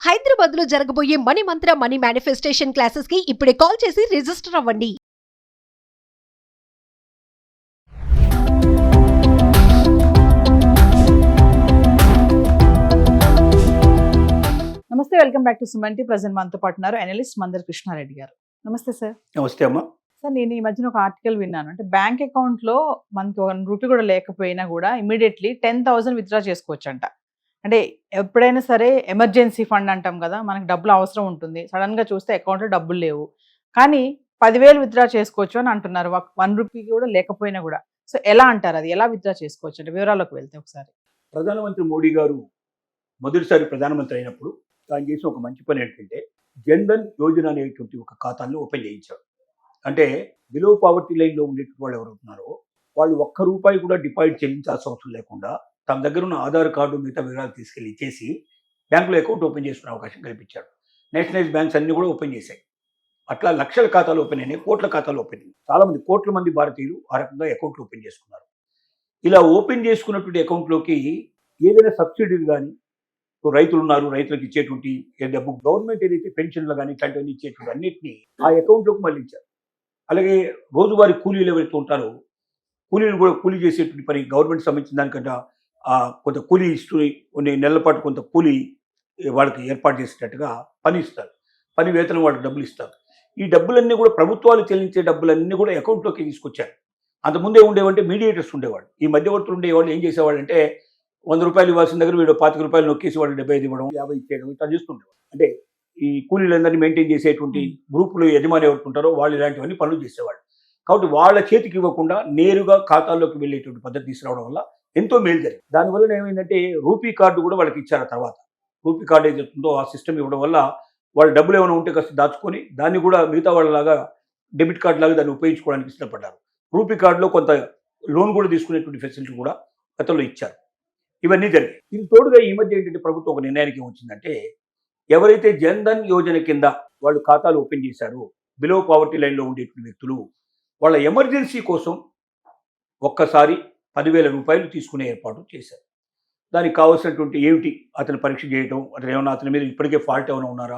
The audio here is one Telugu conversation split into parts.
హైదరాబాద్ లో జరగబోయే మనీ మంత్ర మనీ మేనిఫెస్టేషన్ క్లాసెస్ కి ఇప్పుడే కాల్ చేసి రిజిస్టర్ అవ్వండి. నమస్తే, welcome back to Suman TV. Present మనతో పాటు ఉన్నారు అనలిస్ట్ మందర్ కృష్ణారెడ్డి గారు. నమస్తే సార్. నమస్తే అమ్మా. సార్, నేను ఈ మధ్యన ఒక ఆర్టికల్ విన్నాను. అంటే బ్యాంక్ అకౌంట్ లో మనకి 1 రూపీ కూడా లేకపోయినా కూడా ఇమీడియట్లీ 10,000 విత్డ్రా చేసుకోవచ్చు అంట. అంటే ఎప్పుడైనా సరే ఎమర్జెన్సీ ఫండ్ అంటాం కదా, మనకి డబ్బులు అవసరం ఉంటుంది, సడన్ గా చూస్తే అకౌంట్ లో డబ్బులు లేవు, కానీ 10,000 విత్డ్రా చేసుకోవచ్చు అని అంటున్నారు. 1 రూపీ కూడా లేకపోయినా కూడా. సో ఎలా అంటారు, అది ఎలా విత్డ్రా చేసుకోవచ్చు అంటే వివరాల్లోకి వెళ్తే ఒకసారి. ప్రధానమంత్రి మోడీ గారు మొదటిసారి ప్రధానమంత్రి అయినప్పుడు ఆయన చేసిన ఒక మంచి పని ఏంటంటే జన్ధన్ యోజన అనేటువంటి ఒక ఖాతాన్ని ఓపెన్ చేయించారు. అంటే బిలో పావర్టీ లైన్లో ఉండేటువంటి వాళ్ళు ఎవరున్నారో వాళ్ళు 1 రూపాయి కూడా డిపాజిట్ చెల్లించాల్సిన అవసరం లేకుండా తమ దగ్గర ఉన్న ఆధార్ కార్డు మిగతా వివరాలు తీసుకెళ్ళి ఇచ్చేసి బ్యాంకులో అకౌంట్ ఓపెన్ చేసుకునే అవకాశం కల్పించాడు. నేషనలైజ్ బ్యాంక్స్ అన్ని కూడా ఓపెన్ చేశాయి. అట్లా లక్షల ఖాతాలు ఓపెన్ అయినాయి, కోట్ల ఖాతాలు ఓపెన్ అయినాయి. చాలా మంది కోట్ల మంది భారతీయులు ఆ రకంగా అకౌంట్లు ఓపెన్ చేసుకున్నారు. ఇలా ఓపెన్ చేసుకున్నటువంటి అకౌంట్లోకి ఏదైనా సబ్సిడీలు కానీ, రైతులు ఉన్నారు, రైతులకు ఇచ్చేటువంటి డబ్బు, గవర్నమెంట్ ఏదైతే పెన్షన్లు కానీ ఇట్లాంటివన్నీ ఇచ్చేటువంటి అన్నింటినీ ఆ అకౌంట్లోకి మళ్ళించారు. అలాగే రోజువారీ కూలీలు ఎవరైతే ఉంటారో కూలీలు కూడా కూలీ చేసేటువంటి పని గవర్నమెంట్ సంబంధించిన దానికంటే కొంత కూలీ ఇస్తూ కొన్ని నెలల పాటు కొంత కూలీ వాళ్ళకి ఏర్పాటు చేసేటట్టుగా పని ఇస్తారు. పని వేతనం వాళ్ళకి డబ్బులు ఇస్తారు. ఈ డబ్బులన్నీ కూడా ప్రభుత్వాలు చెల్లించే డబ్బులన్నీ కూడా అకౌంట్లోకి తీసుకొచ్చారు. అంతకుముందే ఉండేవంటే మీడియేటర్స్ ఉండేవాడు. ఈ మధ్యవర్తులు ఉండేవాళ్ళు ఏం చేసేవాళ్ళు అంటే 100 రూపాయలు ఇవ్వాల్సిన దగ్గర వీడు 25 రూపాయలు నొక్కేసి వాళ్ళు 75 ఇవ్వడం, 50 ఇచ్చేయడం, ఇట్లా చేస్తుండేవాడు. అంటే ఈ కూలీలందరినీ మెయింటైన్ చేసేటువంటి గ్రూపులు యజమాని ఎవరు ఉంటారో వాళ్ళు ఇలాంటివన్నీ పనులు చేసేవాళ్ళు. కాబట్టి వాళ్ళ చేతికి ఇవ్వకుండా నేరుగా ఖాతాల్లోకి వెళ్ళేటువంటి పద్ధతి తీసుకురావడం వల్ల ఎంతో మేలు జరిగింది. దానివల్ల ఏమైందంటే రూపీ కార్డు కూడా వాళ్ళకి ఇచ్చారు. తర్వాత రూపీ కార్డు ఏదైతుందో ఆ సిస్టమ్ ఇవ్వడం వల్ల వాళ్ళ డబ్బులు ఏమైనా ఉంటే కాస్త దాచుకొని దాన్ని కూడా మిగతా వాళ్ళలాగా డెబిట్ కార్డు లాగా దాన్ని ఉపయోగించుకోవడానికి ఇష్టపడ్డారు. రూపీ కార్డులో కొంత లోన్ కూడా తీసుకునేటువంటి ఫెసిలిటీ కూడా గతంలో ఇచ్చారు. ఇవన్నీ జరిగాయి. ఇది తోడుగా ఈ మధ్య ఏంటంటే ప్రభుత్వం ఒక నిర్ణయానికి వచ్చిందంటే ఎవరైతే జన్ధన్ యోజన కింద వాళ్ళు ఖాతాలు ఓపెన్ చేశారో బిలో పావర్టీ లైన్లో ఉండేటువంటి వ్యక్తులు వాళ్ళ ఎమర్జెన్సీ కోసం ఒక్కసారి 10,000 రూపాయలు తీసుకునే ఏర్పాటు చేశారు. దానికి కావాల్సినటువంటి ఏమిటి, అతను పరీక్ష చేయడం, అతను ఏమైనా అతని మీద ఇప్పటికే ఫాల్ట్ ఏమైనా ఉన్నారా,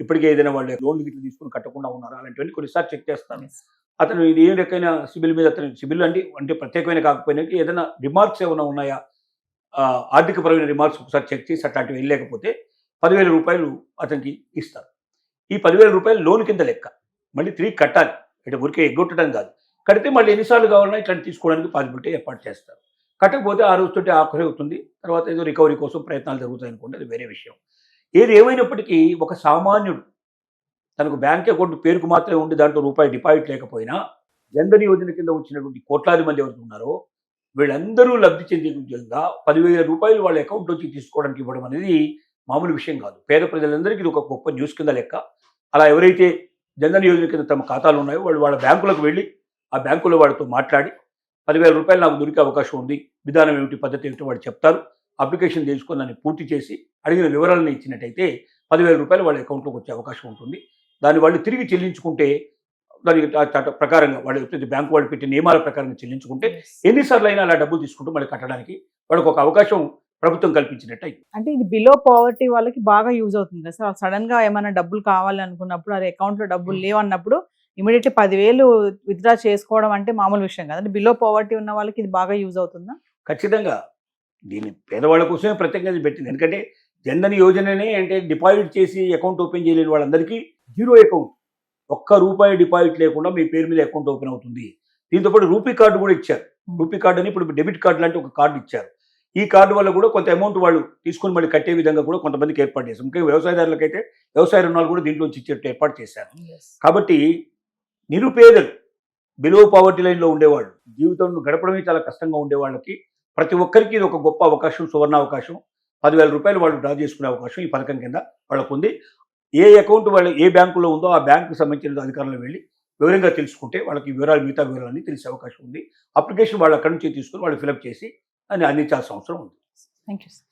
ఇప్పటికే ఏదైనా వాళ్ళు లోన్లు గిట్లు తీసుకుని కట్టకుండా ఉన్నారా, అలాంటివన్నీ కొన్నిసార్లు చెక్ చేస్తాను. అతను ఇది ఏ రకమైన సిబిల్ మీద అతని సిబిల్ అంటే ప్రత్యేకమైన కాకపోయినా ఏదైనా రిమార్క్స్ ఏమైనా ఉన్నాయా, ఆర్థికపరమైన రిమార్క్స్ ఒకసారి చెక్ చేసి అట్లాంటివి వెళ్ళలేకపోతే 10,000 రూపాయలు అతనికి ఇస్తారు. ఈ 10,000 రూపాయలు లోన్ కింద లెక్క, మళ్ళీ తిరిగి కట్టాలి. అంటే ఊరికే ఎగ్గొట్టడం కాదు, కడితే మళ్ళీ ఎన్నిసార్లు కావాలన్నా ఇట్లాంటి తీసుకోవడానికి పాసిబిలిటీ ఏర్పాటు చేస్తారు. కట్టకపోతే ఆ రోజుతోటి ఆఖరి అవుతుంది. తర్వాత ఏదో రికవరీ కోసం ప్రయత్నాలు జరుగుతాయి అనుకోండి, అది వేరే విషయం. ఏది ఏమైనప్పటికీ ఒక సామాన్యుడు తనకు బ్యాంక్ అకౌంట్ పేరుకు మాత్రమే ఉండి దాంట్లో రూపాయి డిపాజిట్ లేకపోయినా జన్ధన్ యోజన కింద వచ్చినటువంటి కోట్లాది మంది ఎవరు ఉన్నారో వీళ్ళందరూ లబ్ధి చెందే విధంగా 10,000 రూపాయలు వాళ్ళ అకౌంట్ నుంచి తీసుకోవడానికి ఇవ్వడం అనేది మామూలు విషయం కాదు. పేద ప్రజలందరికీ ఇది ఒక గొప్ప న్యూస్ కింద లెక్క. అలా ఎవరైతే జన్ధన్ యోజన కింద తమ ఖాతాలు ఉన్నాయో వాళ్ళు వాళ్ళ బ్యాంకులకు వెళ్ళి ఆ బ్యాంకులో వాడితో మాట్లాడి 10,000 రూపాయలు నాకు దొరికే అవకాశం ఉంది, విధానం ఏమిటి, పద్ధతి ఏమిటి వాళ్ళు చెప్తారు. అప్లికేషన్ తీసుకొని దాన్ని పూర్తి చేసి అడిగిన వివరాలను ఇచ్చినట్టయితే 10,000 రూపాయలు వాళ్ళ అకౌంట్లోకి వచ్చే అవకాశం ఉంటుంది. దాన్ని వాళ్ళు తిరిగి చెల్లించుకుంటే దానికి ప్రకారంగా వాళ్ళు బ్యాంకు వాళ్ళు పెట్టిన నియమాల ప్రకారంగా చెల్లించుకుంటే ఎన్నిసార్లు అయినా అలా డబ్బులు తీసుకుంటూ మళ్ళీ కట్టడానికి వాళ్ళకి ఒక అవకాశం ప్రభుత్వం కల్పించినట్టు. అంటే ఇది బిలో పావర్టీ వాళ్ళకి బాగా యూజ్ అవుతుంది కదా సార్. సడన్ గా ఏమైనా డబ్బులు కావాలి అనుకున్నప్పుడు, అది అకౌంట్ లో డబ్బులు లేవన్నప్పుడు ఇమీడియట్లీ 10,000 విత్డ్రా చేసుకోవడం అంటే మామూలు విషయం కాదు. అంటే బిలో పావర్టీ ఉన్న వాళ్ళకి ఇది బాగా యూజ్ అవుతుందా? ఖచ్చితంగా. దీన్ని పేదవాళ్ళ కోసమే ప్రత్యేకంగా పెట్టింది. ఎందుకంటే జన్ధన్ యోజననే అంటే డిపాజిట్ చేసి అకౌంట్ ఓపెన్ చేయలేని వాళ్ళందరికీ జీరో అకౌంట్, 1 రూపాయి డిపాజిట్ లేకుండా మీ పేరు మీద అకౌంట్ ఓపెన్ అవుతుంది. దీంతోపాటు రూపీ కార్డు కూడా ఇచ్చారు. రూపీ కార్డు అని ఇప్పుడు డెబిట్ కార్డు లాంటి ఒక కార్డు ఇచ్చారు. ఈ కార్డు వల్ల కూడా కొంత అమౌంట్ వాళ్ళు తీసుకొని మళ్ళీ కట్టే విధంగా కూడా కొంతమందికి ఏర్పాటు చేశారు. ముఖ్యంగా వ్యవసాయదారులకైతే వ్యవసాయ రుణాలు కూడా దీంట్లోంచి ఇచ్చేట్టు ఏర్పాటు చేశారు. కాబట్టి నిరుపేదలు, బిలో పావర్టీ లైన్లో ఉండేవాళ్ళు, జీవితంలో గడపడమే చాలా కష్టంగా ఉండే వాళ్ళకి ప్రతి ఒక్కరికి ఇది ఒక గొప్ప అవకాశం, సువర్ణ అవకాశం. 10,000 రూపాయలు వాళ్ళు డ్రా చేసుకునే అవకాశం ఈ పథకం కింద వాళ్ళకు ఉంది. ఏ అకౌంట్ వాళ్ళు ఏ బ్యాంకులో ఉందో ఆ బ్యాంకుకు సంబంధించిన అధికారులు వెళ్ళి వివరంగా తెలుసుకుంటే వాళ్ళకి వివరాలు, మిగతా వివరాలన్నీ తెలిసే అవకాశం ఉంది. అప్లికేషన్ వాళ్ళు అక్కడి నుంచి తీసుకుని వాళ్ళు ఫిలప్ చేసి అని అందించాల్సిన అవసరం ఉంది. Thank you sir.